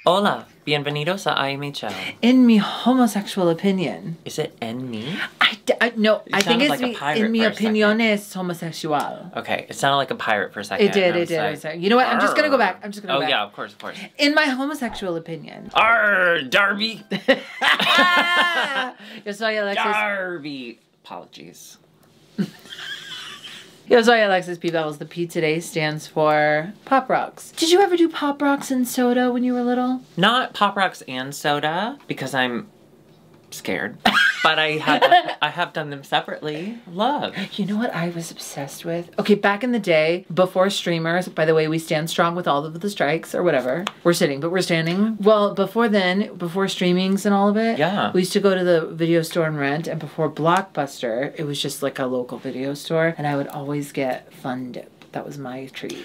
Hola, bienvenidos a IMHO. In me homosexual opinion. Is it en me? No, I think it's like a pirate in mi for a opinión es homosexual. Okay, it sounded like a pirate for a second. It did. You know what? I'm just gonna go back. Oh yeah, of course. In my homosexual opinion. Arr, Darby. Yo soy Alexis. Darby. Apologies. Yo soy Alexis P. Bevels. The P today stands for Pop Rocks. Did you ever do Pop Rocks and soda when you were little? Not Pop Rocks and soda because I'm scared. But I have done them separately. Love. You know what I was obsessed with? Okay, back in the day, before streamers, by the way, we stand strong with all of the strikes or whatever. We're sitting, but we're standing. Well, before then, before streamings and all of it, yeah, we used to go to the video store and rent, and before Blockbuster, it was just like a local video store, and I would always get Fun Dip. That was my treat.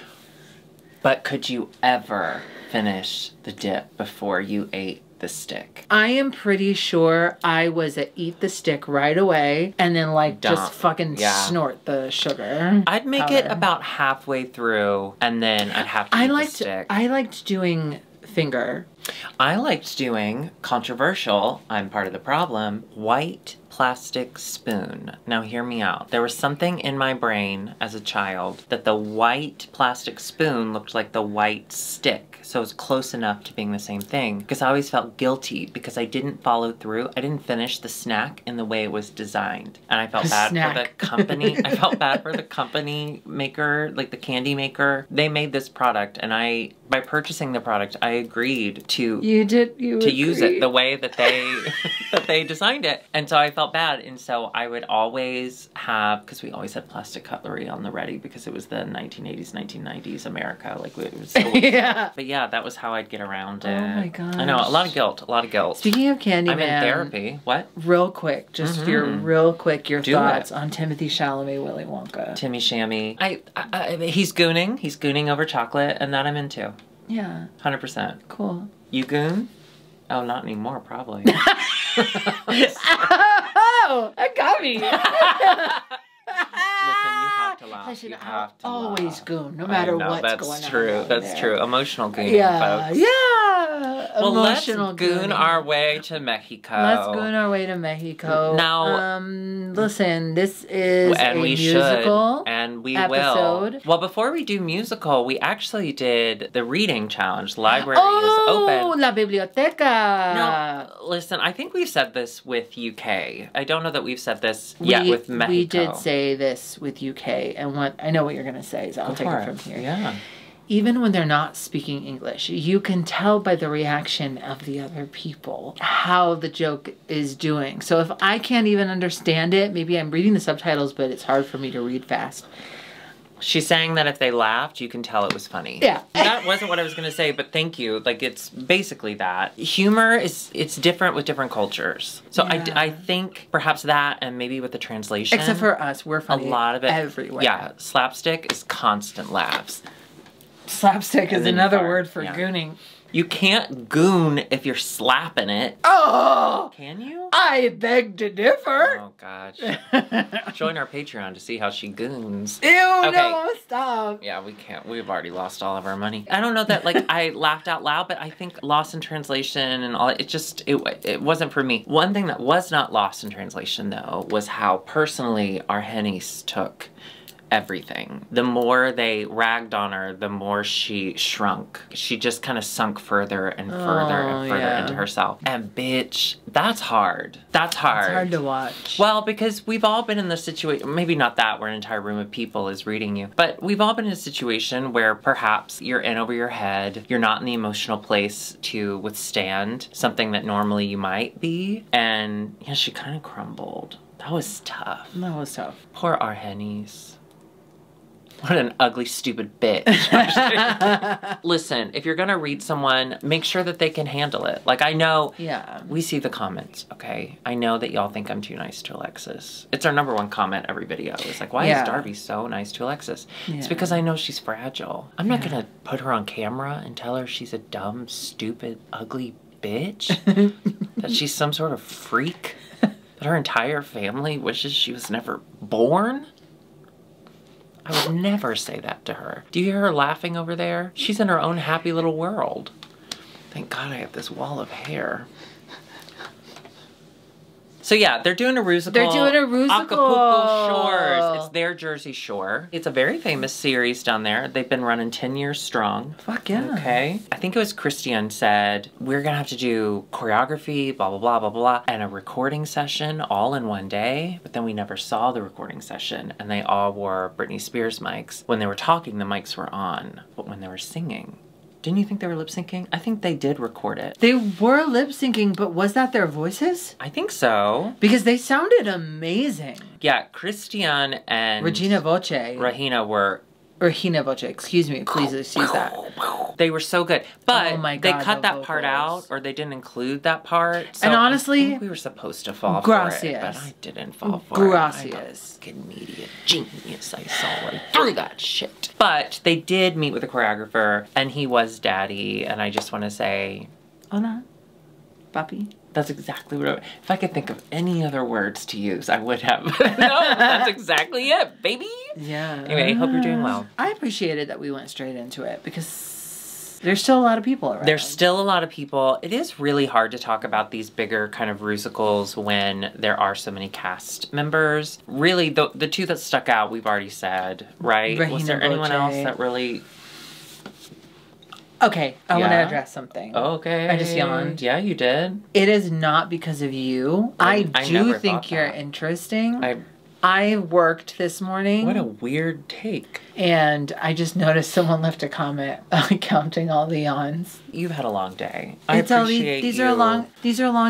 But could you ever finish the dip before you ate the stick? I am pretty sure I was at eat the stick right away and then like just fucking snort the sugar. I'd make it about halfway through and then I'd have to eat the stick. I liked doing finger. I liked doing, controversial, I'm part of the problem, white plastic spoon. Now hear me out. There was something in my brain as a child that the white plastic spoon looked like the white stick. So it was close enough to being the same thing. Because I always felt guilty because I didn't follow through. I didn't finish the snack in the way it was designed. And I felt bad for the company. I felt bad for the company maker, like the candy maker. They made this product and by purchasing the product, I agreed to use it the way that they designed it. And so I felt bad, and so I would always have, because we always had plastic cutlery on the ready because it was the 1980s, 1990s America, like it was so, yeah. But yeah, that was how I'd get around it. Oh my gosh. I know, a lot of guilt. Speaking of Candyman, I'm in therapy. What? Real quick, just your thoughts on Timothy Chalamet, Willy Wonka. Timmy Shammy. He's gooning over chocolate, and that I'm into. Yeah. 100%. Cool. You goon? Oh, not anymore, probably. Oh, that got me. Listen, you have to laugh. You have to always laugh. goon, no matter what's going on. That's true. That's true. Emotional gooning, folks. Yeah. Well, emotional let's goon our way to Mexico. Let's goon our way to Mexico. Now, listen, this is a musical and we episode. will. Well, before we do musical, we actually did the reading challenge. Library is open. La biblioteca. No, listen, I think we've said this with UK. I don't know that we've said this yet with Mexico. We did say this with UK, and I know what you're going to say, so I'll take it from here. Yeah. Even when they're not speaking English, you can tell by the reaction of the other people how the joke is doing. So if I can't even understand it, maybe I'm reading the subtitles, but it's hard for me to read fast. She's saying that if they laughed, you can tell it was funny. Yeah. That wasn't what I was going to say, but thank you. Like, it's basically that. Humor it's different with different cultures. So yeah. I think perhaps that, and maybe with the translation. Except for us, we're funny. A lot of it. Everywhere. Yeah. Slapstick is constant laughs. Slapstick is another word for gooning. You can't goon if you're slapping it. Oh! Can you? I beg to differ. Oh, gosh. Join our Patreon to see how she goons. Ew, okay. No, stop. Yeah, we can't. We've already lost all of our money. I don't know that, like, I laughed out loud, but I think lost in translation and all, it wasn't for me. One thing that was not lost in translation, though, was how personally our hennies took everything. The more they ragged on her, the more she shrunk. She just kind of sunk further and further and further into herself. And bitch, that's hard. That's hard. It's hard to watch. Well, because we've all been in the situation, maybe not that where an entire room of people is reading you, but we've all been in a situation where perhaps you're in over your head, you're not in the emotional place to withstand something that normally you might be, and yeah, she kind of crumbled. That was tough. That was tough. Poor Argenis. What an ugly, stupid bitch. Listen, if you're gonna read someone, make sure that they can handle it. Like, I know, we see the comments, okay? I know that y'all think I'm too nice to Alexis. It's our #1 comment every video. It's like, why is Darby so nice to Alexis? It's because I know she's fragile. I'm not gonna put her on camera and tell her she's a dumb, stupid, ugly bitch. That she's some sort of freak. That her entire family wishes she was never born. I would never say that to her. Do you hear her laughing over there? She's in her own happy little world. Thank God I have this wall of hair. So yeah, they're doing a rusical. They're doing a rusical. Acapulco Shores. It's their Jersey Shore. It's a very famous series down there. They've been running 10 years strong. Fuck yeah. Okay. I think it was Christian said, we're gonna have to do choreography, blah, blah, blah, blah, blah, and a recording session all in one day. But then we never saw the recording session, and they all wore Britney Spears mics. When they were talking, the mics were on. But when they were singing, didn't you think they were lip syncing? I think they did record it. They were lip syncing, but was that their voices? I think so. Because they sounded amazing. Yeah, Christian and Regina Voce. Rahina were... Regina Voce, excuse me, please excuse that. They were so good. But Oh my they God, cut the that part vocals. out, or they didn't include that part. So And honestly, I think we were supposed to fall gracias. for it, but I didn't fall for Gracias. it. I'm a fucking media genius. I saw right through that shit. But they did meet with a choreographer, and he was daddy, and I just want to say... Hola, papi. That's exactly what if I could think of any other words to use, I would have. No, that's exactly it, baby. Yeah. Anyway, I hope you're doing well. I appreciated that we went straight into it because there's still a lot of people around. There's still a lot of people. It is really hard to talk about these bigger kind of musicals when there are so many cast members. Really, the two that stuck out, we've already said, right? Regina Was there anyone else Voce. that really... Okay, I want to Yeah? address something. Okay. I just yawned. Yeah, you did. It is not because of you. I I do never think thought you're that. interesting. I... I worked this morning. What a weird take. And I just noticed someone left a comment counting all the yawns. You've had a long day. I It's all appreciate these you. are long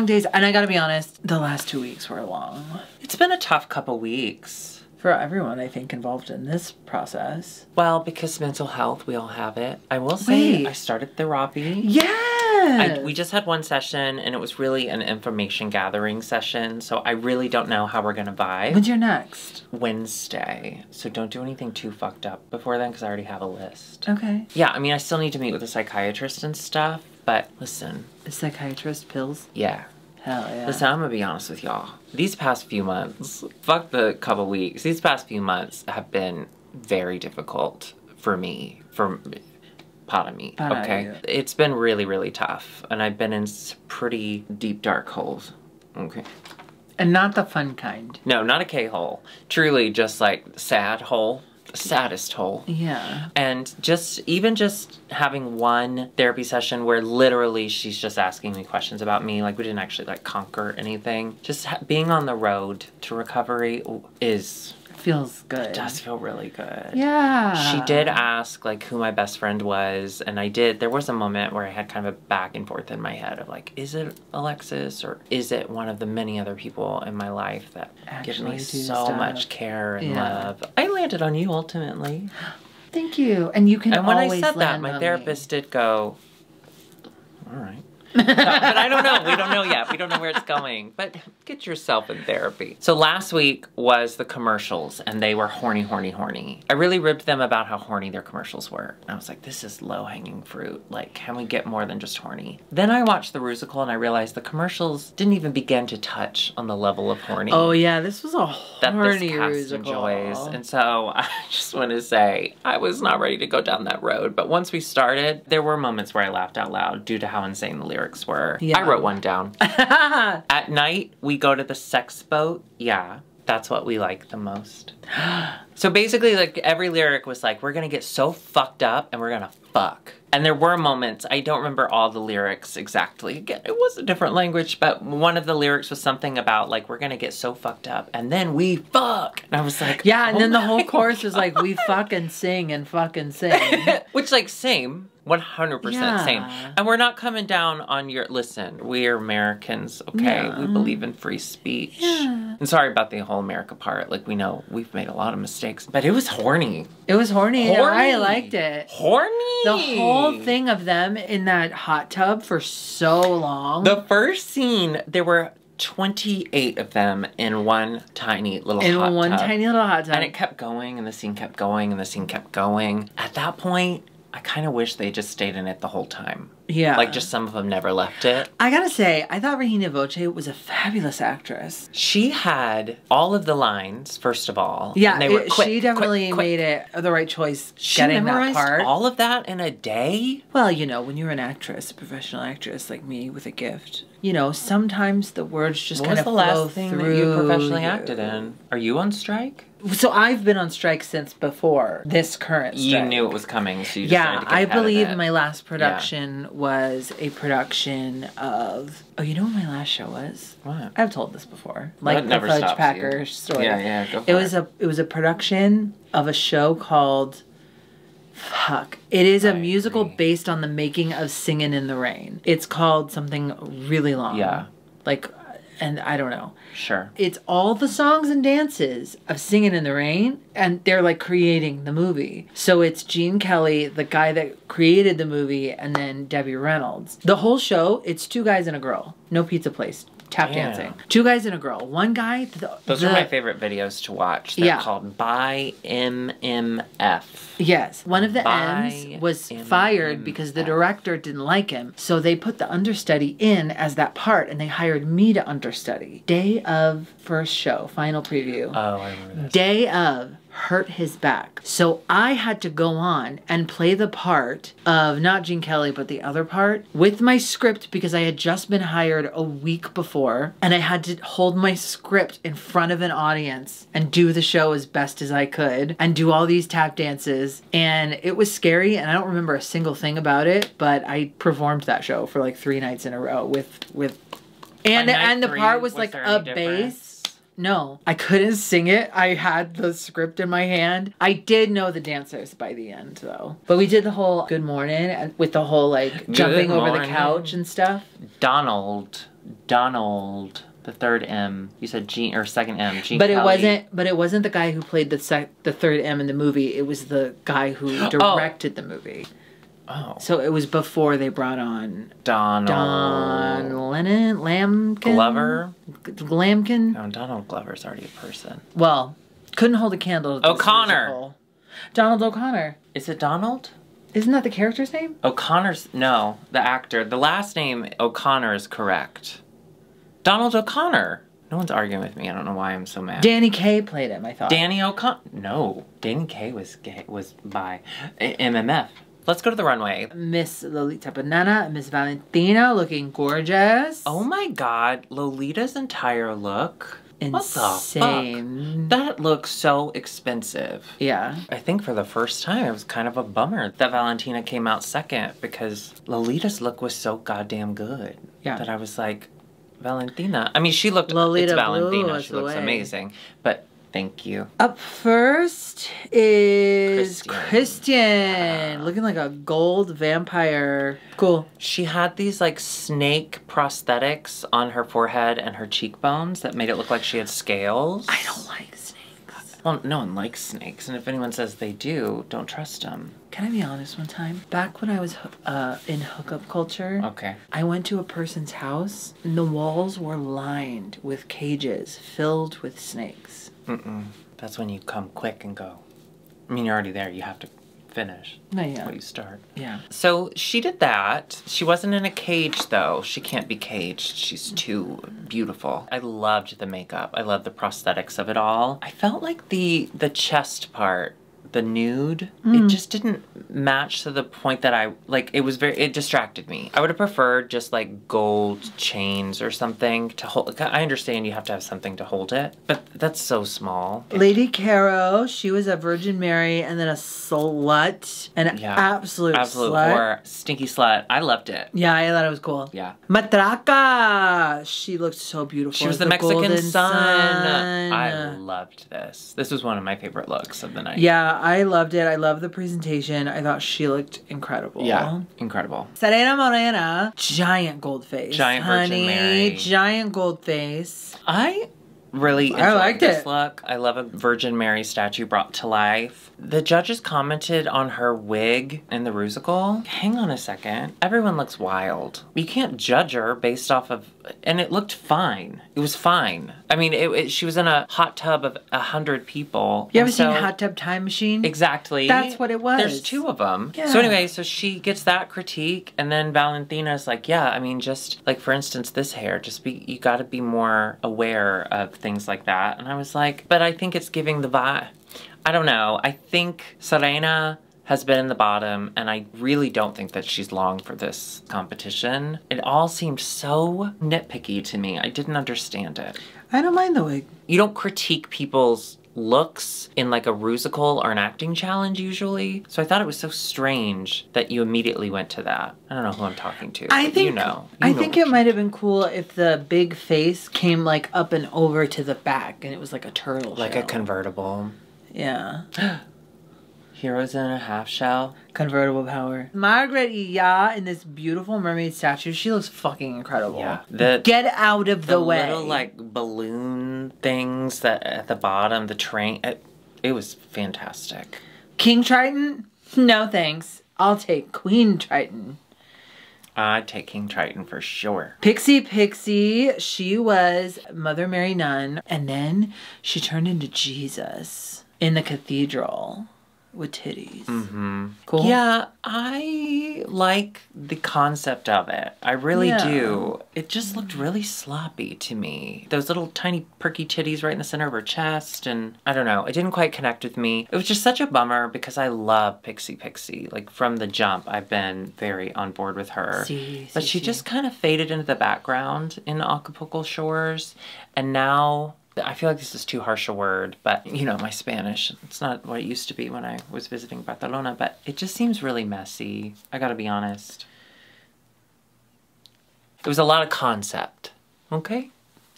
days, and I gotta be honest, the last 2 weeks were long It's been a tough couple weeks. for everyone, I think, involved in this process. Well, because mental health, we all have it. I will say, Wait. I started therapy. Yeah. We just had one session, and it was really an information gathering session, so I really don't know how we're gonna vibe. When's your next? Wednesday. So don't do anything too fucked up before then, because I already have a list. Okay. Yeah, I mean, I still need to meet with a psychiatrist and stuff, but listen, A psychiatrist, pills? yeah. Hell yeah. Listen, I'm gonna be honest with y'all. These past few months, fuck the couple weeks, these past few months have been very difficult for me, pardon me, Pardon okay? you. It's been really, really tough, and I've been in pretty deep, dark holes, okay? And not the fun kind. No, not a K-hole. Truly just like sad hole. The saddest hole. Yeah. And even just having one therapy session where literally she's just asking me questions about me, like we didn't actually like conquer anything. Just being on the road to recovery Feels good. does feel really good. Yeah. She did ask like who my best friend was, and I did. There was a moment where I had kind of a back and forth in my head of like, is it Alexis or is it one of the many other people in my life that give Actually me do so stuff. much care and Yeah. love? I landed on you ultimately. Thank you. And you can And when I always said that, land my on therapist did go, all right. No, but I don't know. We don't know yet. We don't know where it's going. But get yourself in therapy. So last week was the commercials, and they were horny, horny, horny. I really ribbed them about how horny their commercials were. And I was like, this is low-hanging fruit. Like, can we get more than just horny? Then I watched the Rusical, and I realized the commercials didn't even begin to touch on the level of horny. Oh yeah, this was a That horny this cast musical. enjoys. And so I just want to say, I was not ready to go down that road. But once we started, there were moments where I laughed out loud due to how insane the lyrics were. Yeah. I wrote one down. At night, we go to the sex boat. Yeah, that's what we like the most. So basically, like, every lyric was like, we're gonna get so fucked up and we're gonna fuck. And there were moments, I don't remember all the lyrics exactly. Again, it was a different language, but one of the lyrics was something about, like, we're gonna get so fucked up and then we fuck. And I was like, Yeah, and oh then the whole my chorus was like, we fucking sing and fucking sing. Which, like, same. 100% Yeah. same. And we're not coming down on your... Listen, we're Americans, okay? Yeah. We believe in free speech. Yeah. And sorry about the whole America part. Like, we know we've made a lot of mistakes. But it was horny. It was horny. And Horny. I liked it. Horny! The whole thing of them in that hot tub for so long. The first scene, there were 28 of them in one tiny little hot tub. tiny little hot tub. And it kept going, and the scene kept going, and the scene kept going. At that point, I kind of wish they just stayed in it the whole time. Yeah. Like, just some of them never left it. I gotta say, I thought Regina Voce was a fabulous actress. She had all of the lines, first of all. Yeah, and they were quick, she definitely quick. made it the right choice She getting that memorized part. all of that in a day? Well, you know, when you're an actress, a professional actress like me with a gift, you know, sometimes the words just kind of flow through. What was the last thing that you professionally acted in? Are you on strike? So I've been on strike since before this current strike. You knew it was coming, so you decided to get I ahead of believe it. my last production was a production of... Oh, you know what my last show was? What? I've told this before. Well, Like it the never Fudge stops Packer you. story. Yeah, go for it. It was a production of a show called... Fuck. It is a musical based on the making of Singin In The Rain. It's called something really long. Yeah. Like, and I don't know. Sure. It's all the songs and dances of Singin' in the Rain, and they're like creating the movie. So it's Gene Kelly, the guy that created the movie, and then Debbie Reynolds. The whole show, it's two guys and a girl. No pizza place. Tap dancing. Two guys and a girl. One guy... Those are my favorite videos to watch. They're called By MMF. Yes. One of the By M's was fired because the director didn't like him. So they put the understudy in as that part, and they hired me to understudy. Day of first show, final preview. Oh, I remember this. Day of hurt his back. So I had to go on and play the part of not Gene Kelly, but the other part with my script because I had just been hired a week before, and I had to hold my script in front of an audience and do the show as best as I could and do all these tap dances. And it was scary, and I don't remember a single thing about it, but I performed that show for like 3 nights in a row with and the part was like a bass. No, I couldn't sing it. I had the script in my hand. I did know the dancers by the end, though. But we did the whole good morning and with the whole, like, jumping over the couch and stuff. Donald, the third M. You said Gene, or second M, Gene But Kelly. it wasn't the guy who played the third M in the movie. It was the guy who directed the movie. Oh. So it was before they brought on Don Lamkin? Glover? Lamkin? No, Donald Glover's already a person. Well, couldn't hold a candle to this O'Connor. musical. Donald O'Connor. Is it Donald? Isn't that the character's name? O'Connor's, no, the actor. The last name O'Connor is correct. Donald O'Connor. No one's arguing with me. I don't know why I'm so mad. Danny Kaye played him, I thought. Danny O'Connor. No, Danny Kaye was by MMF. Let's go to the runway. Miss Lolita Banana and Miss Valentina looking gorgeous. Oh my god, Lolita's entire look. Insane. What the fuck? That looks so expensive. Yeah. I think for the first time it was kind of a bummer that Valentina came out second because Lolita's look was so goddamn good. Yeah. That I was like, Valentina. I mean, she looked, Lolita it's Valentina, blew us she looks away. amazing. But thank you. Up first is Christian. Looking like a gold vampire. Cool. She had these like snake prosthetics on her forehead and her cheekbones that made it look like she had scales. I don't like snakes. Well, no one likes snakes, and if anyone says they do, don't trust them. Can I be honest one time? Back when I was in hookup culture, Okay. I went to a person's house and the walls were lined with cages filled with snakes. That's when you come quick and go. I mean, you're already there. You have to finish. No, yeah. What you start. Yeah. So she did that. She wasn't in a cage, though. She can't be caged. She's too beautiful. I loved the makeup. I loved the prosthetics of it all. I felt like the chest part, the nude, it just didn't match to the point that it distracted me. I would have preferred just like gold chains or something to hold. I understand you have to have something to hold it, but that's so small. Lady Caro, she was a Virgin Mary and then a slut. An absolute slut. Whore. Stinky slut. I loved it. Yeah, I thought it was cool. Yeah. Matraca! She looked so beautiful. She was the Mexican sun. I loved this. This was one of my favorite looks of the night. Yeah, I loved it. I loved the presentation. I thought she looked incredible. Yeah, incredible. Serena Morena, giant gold face. Giant Virgin Mary. Giant gold face. I really enjoyed this look. I love a Virgin Mary statue brought to life. The judges commented on her wig in the Rusical. Hang on a second. Everyone looks wild. You can't judge her based off of and it looked fine. It was fine. I mean, she was in a hot tub of 100 people. You ever seen Hot Tub Time Machine? Exactly. That's what it was. There's 2 of them. Yeah. So anyway, so she gets that critique, and then Valentina's like, yeah, I mean, just like, for instance, this hair, you gotta be more aware of things like that. And I was like, but I think it's giving the vibe. I don't know. I think Serena has been in the bottom, and I really don't think that she's long for this competition. It all seemed so nitpicky to me. I didn't understand it. I don't mind the wig. You don't critique people's looks in like a rusical or an acting challenge usually. So I thought it was so strange that you immediately went to that. I don't know who I'm talking to. I think, I think it might have been cool if the big face came like up and over to the back and it was like a turtle like shell. a convertible. Yeah. Heroes in a half shell. Convertible power. Margaret Iya in this beautiful mermaid statue. She looks fucking incredible. Yeah. Get out of the way. The little like balloon things that at the bottom, the train. It was fantastic. King Triton? No thanks. I'll take Queen Triton. I'd take King Triton for sure. Pixie, she was Mother Mary Nun. And then she turned into Jesus in the cathedral. With titties. Mm-hmm. Cool. Yeah, I like the concept of it. I really do. It just looked really sloppy to me. Those little tiny perky titties right in the center of her chest, and I don't know. It didn't quite connect with me. It was just such a bummer because I love Pixie. Like from the jump, I've been very on board with her. But she just kind of faded into the background in Acapulco Shores, and now I feel like this is too harsh a word, but you know, my Spanish, it's not what it used to be when I was visiting Barcelona, but it just seems really messy. I gotta be honest. It was a lot of concept. Okay?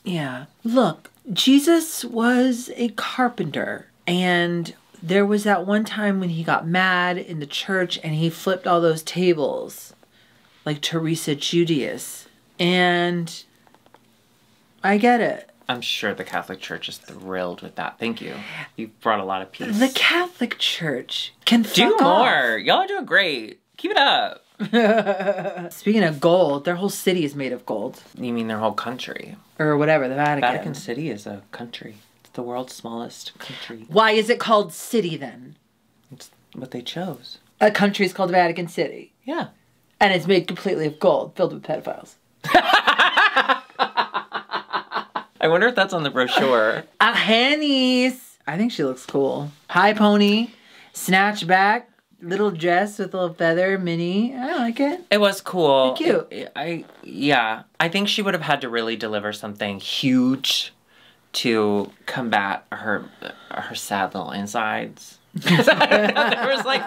Yeah. Look, Jesus was a carpenter, and there was that one time when he got mad in the church and he flipped all those tables, like Teresa Judius, and I get it. I'm sure the Catholic Church is thrilled with that. Thank you. You brought a lot of peace. The Catholic Church can do fuck more. Off. Y'all are doing great. Keep it up. Speaking of gold, their whole city is made of gold. You mean their whole country? Or whatever, the Vatican. Vatican City is a country. It's the world's smallest country. Why is it called city then? It's what they chose. A country is called Vatican City. Yeah. And it's made completely of gold, filled with pedophiles. I wonder if that's on the brochure. Hennies. I think she looks cool. High pony, snatch back, little dress with a little feather, mini. I like it. It was cool. Cute. Yeah. I think she would have had to really deliver something huge to combat her sad little insides. There was like,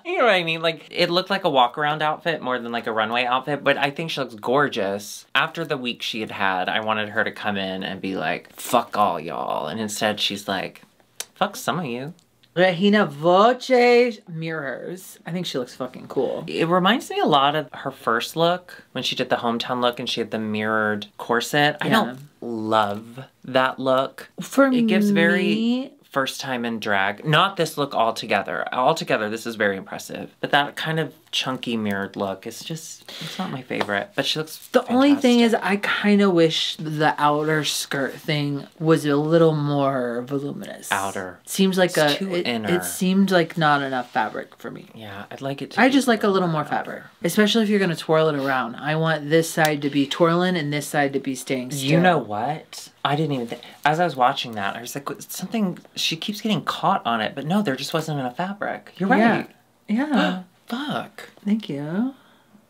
you know what I mean? Like, it looked like a walk-around outfit more than like a runway outfit, but I think she looks gorgeous. After the week she had had, I wanted her to come in and be like, fuck all y'all. And instead she's like, fuck some of you. Regina Voce mirrors. I think she looks fucking cool. It reminds me a lot of her first look when she did the hometown look and she had the mirrored corset. I don't love that look. For me, it gives very first time in drag. Not this look altogether. Altogether, this is very impressive. But that kind of chunky mirrored look is just, it's not my favorite. But she looks The fantastic. only thing is I kind of wish the outer skirt thing was a little more voluminous. Outer. Seems like It's too inner. It seemed like not enough fabric for me. Yeah, I'd like it to I be just like a little more fabric. Especially if you're going to twirl it around. I want this side to be twirling and this side to be staying still. You know what? I didn't even think. As I was watching that, I was like, something, she keeps getting caught on it. But no, there just wasn't enough fabric. You're right. Yeah. Fuck. Thank you.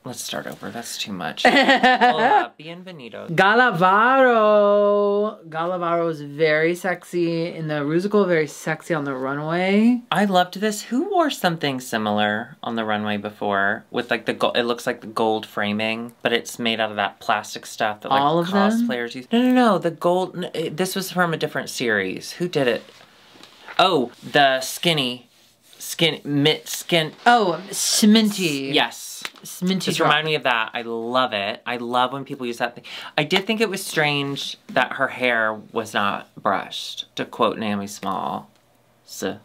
Let's start over. That's too much. Hola, bienvenido. Galavaro. Galavaro is very sexy in the Rusical, very sexy on the runway. I loved this. Who wore something similar on the runway before with like the gold? It looks like the gold framing, but it's made out of that plastic stuff that like all of cosplayers use. No. The gold. This was from a different series. Who did it? Oh, the skin. Oh, Sminty. Yes. Sminty. Just remind me of that. I love it. I love when people use that thing. I did think it was strange that her hair was not brushed, to quote Naomi Small. So.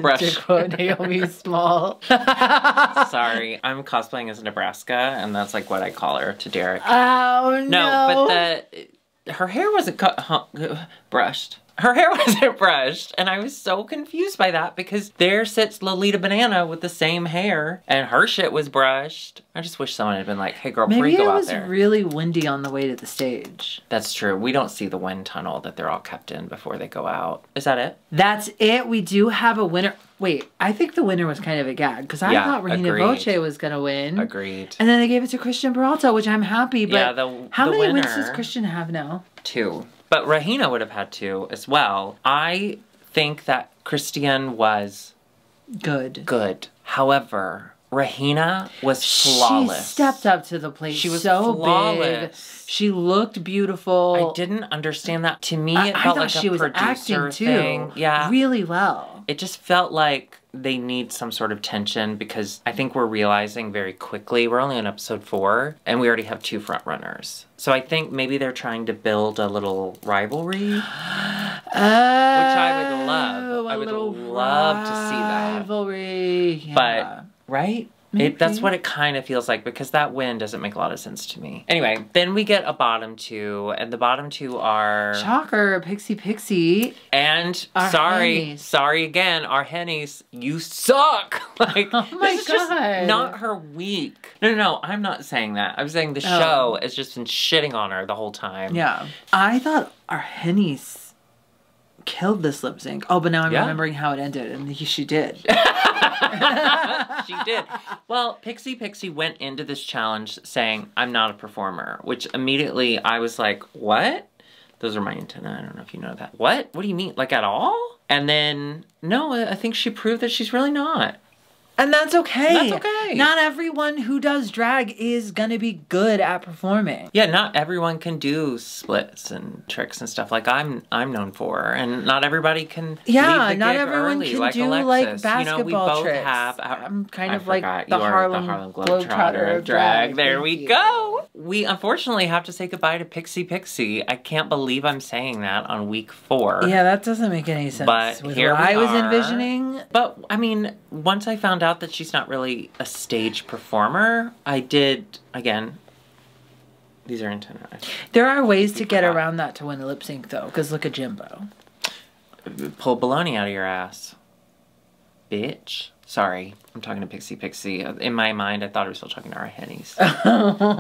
Brush. To quote Naomi Small. Sorry, I'm cosplaying as Nebraska, and that's like what I call her to Derek. Oh, no. No, but her hair wasn't brushed. Her hair wasn't brushed, and I was so confused by that because there sits Lolita Banana with the same hair, and her shit was brushed. I just wish someone had been like, hey girl, before you go out there. Maybe it was really windy on the way to the stage. That's true. We don't see the wind tunnel that they're all kept in before they go out. Is that it? That's it. We do have a winner. Wait, I think the winner was kind of a gag because I thought Regina Boche was going to win. Agreed. And then they gave it to Christian Peralta, which I'm happy. But how many winner, wins does Christian have now? 2. But Regina would have had 2 as well. I think that Christian was good. However, Regina was flawless. She stepped up to the plate. She was so flawless. Big. She looked beautiful. I didn't understand that. To me, it felt like she was acting thing. Too. Yeah, really well. It just felt like they need some sort of tension because I think we're realizing very quickly, we're only on episode 4 and we already have 2 front runners. So I think maybe they're trying to build a little rivalry, which I would love. I would love to see that. Rivalry. Yeah. But, right? That's what it kind of feels like because that win doesn't make a lot of sense to me. Anyway, then we get a bottom 2, and the bottom 2 are... Shocker, Pixie. And, sorry again, our Hennies, you suck! Like, oh my this is just not her week. No, I'm not saying that. I'm saying the show has just been shitting on her the whole time. Yeah. I thought our Hennies killed this lip sync. Oh, but now I'm remembering how it ended, and she did. She did. Well, Pixie went into this challenge saying, I'm not a performer, which immediately I was like, what? Those are my antennae. I don't know if you know that. What? What do you mean? Like at all? And then, no, I think she proved that she's really not. And that's okay. That's okay. Not everyone who does drag is gonna be good at performing. Yeah, not everyone can do splits and tricks and stuff like I'm known for, and not everybody can. Yeah, leave the not gig everyone early, can like do Alexis. like basketball we both tricks. I'm kind of like the Harlem Globetrotter of drag. There we go. We unfortunately have to say goodbye to Pixie. I can't believe I'm saying that on week 4. Yeah, that doesn't make any sense. But with here what I was envisioning. But I mean, once I found out that she's not really a stage performer, I did, again, these are antennae. There are ways to get around that to win a lip sync, though, because look at Jimbo. Pull baloney out of your ass. Bitch. Sorry, I'm talking to Pixie. In my mind, I thought I was still talking to our Hennies.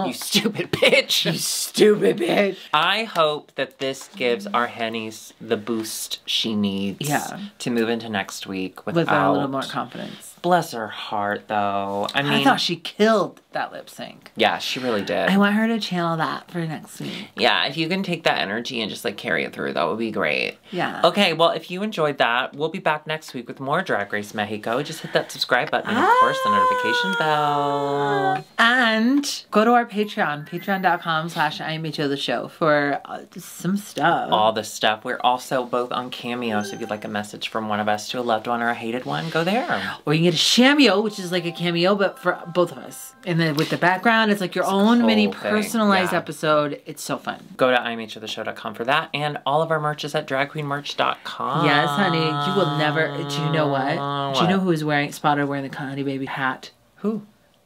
You stupid bitch. You stupid bitch. I hope that this gives our Hennies the boost she needs to move into next week with a little more confidence. Bless her heart, though. I thought she killed that lip sync. Yeah, she really did. I want her to channel that for next week. Yeah, if you can take that energy and just like carry it through, that would be great. Yeah. Okay, well, if you enjoyed that, we'll be back next week with more Drag Race Mexico. Just hit that subscribe button and, of course, the notification bell. And go to our Patreon, patreon.com/IMHOtheSHOw for some stuff. All the stuff. We're also both on Cameo, so if you'd like a message from one of us to a loved one or a hated one, go there. Or you can get a Shameo, which is like a cameo, but for both of us. And then with the background, it's like your own mini personalized episode. It's so fun. Go to IMHOtheSHOW.com for that. And all of our merch is at dragqueenmerch.com. Yes, honey. You will never... Do you know what? Do you know who is spotted wearing the Connie Baby hat? Who?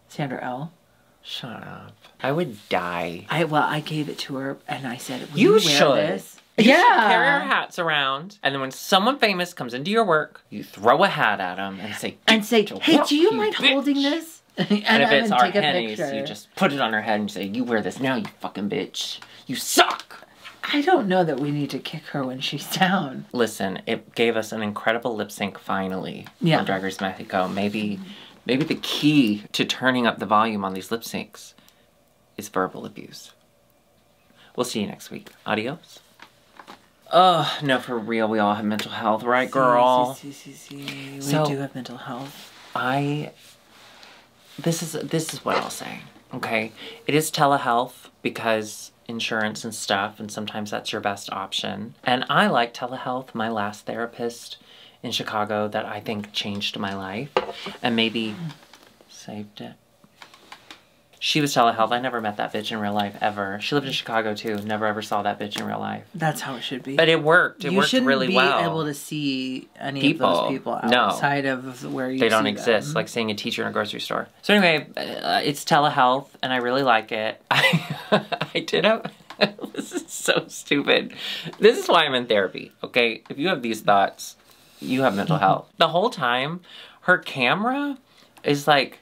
Sandra L. Shut up. I would die. I gave it to her and I said, will you wear should. This? You should carry our hats around, and then when someone famous comes into your work, you throw a hat at them and say, hey, do you mind holding this? and if it's our Hennies, you just put it on her head and say, you wear this now, you fucking bitch. You suck. I don't know that we need to kick her when she's down. Listen, it gave us an incredible lip sync finally on Drag Race Mexico. Maybe the key to turning up the volume on these lip syncs is verbal abuse. We'll see you next week. Adios. Oh, no, for real, we all have mental health, right, girl? We do have mental health. This is what I'll say, okay? It is telehealth because insurance and stuff, and sometimes that's your best option. And I like telehealth. My last therapist in Chicago that I think changed my life and maybe saved it. She was telehealth. I never met that bitch in real life, ever. She lived in Chicago, too. Never ever saw that bitch in real life. That's how it should be. But it worked. It worked really well. You shouldn't be able to see any of those people outside of where you see them. They don't exist. Like seeing a teacher in a grocery store. So anyway, it's telehealth, and I really like it. I did have... This is so stupid. This is why I'm in therapy, okay? If you have these thoughts, you have mental health. The whole time, her camera is like...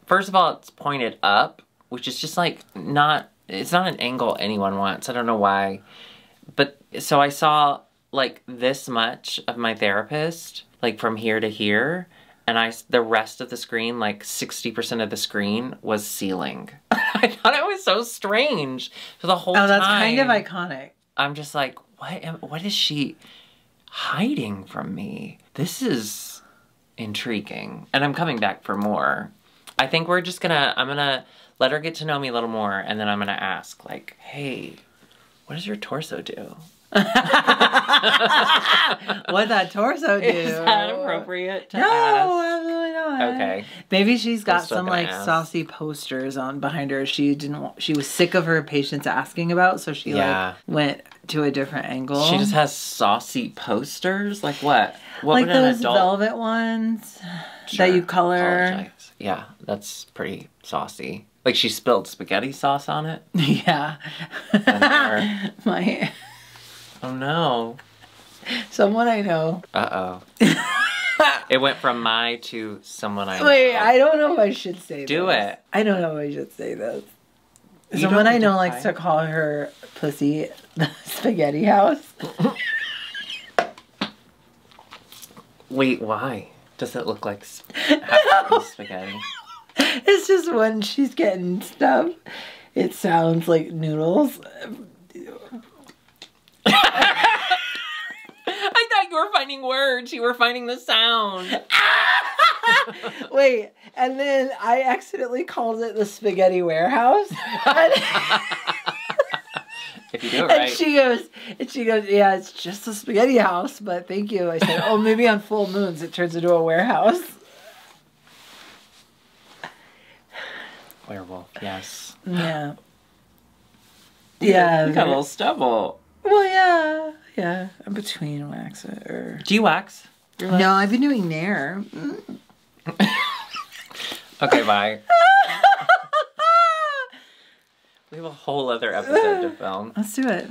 First of all, it's pointed up, which is just like it's not an angle anyone wants. I don't know why. But so I saw like this much of my therapist, like from here to here. And the rest of the screen, like 60% of the screen was ceiling. I thought it was so strange for the whole time. Oh, that's kind of iconic. I'm just like, what is she hiding from me? This is intriguing. And I'm coming back for more. I think I'm gonna let her get to know me a little more, and then I'm gonna ask, like, hey, what does your torso do? What'd that torso do? Is that appropriate to ask? No, absolutely not. Okay. Maybe she's got some like saucy posters on behind her. She was sick of her patients asking about, so she like went to a different angle. She just has saucy posters? Like what? What like would an those adult... velvet ones that you color. Apologize. Yeah, that's pretty saucy. Like she spilled spaghetti sauce on it? Yeah. Oh no. Someone I know. Uh-oh. It went from my to someone I know. Wait, I don't know if I should say this. Do it. I don't know if I should say this. Someone I know likes to call her pussy the spaghetti house. Wait, why? Does it look like spaghetti? It's just when she's getting stuff, it sounds like noodles. I thought you were finding words. You were finding the sound. Wait, and then I accidentally called it the spaghetti warehouse. If you do it right. And she goes, yeah, it's just a spaghetti house, but thank you. I said, oh, maybe on full moons it turns into a warehouse. Werewolf, yes. Yeah. Yeah. You got a little stubble. Well, yeah. I'm between wax or... Do you wax? No, I've been doing Nair. Okay, bye. We have a whole other episode to film. Let's do it.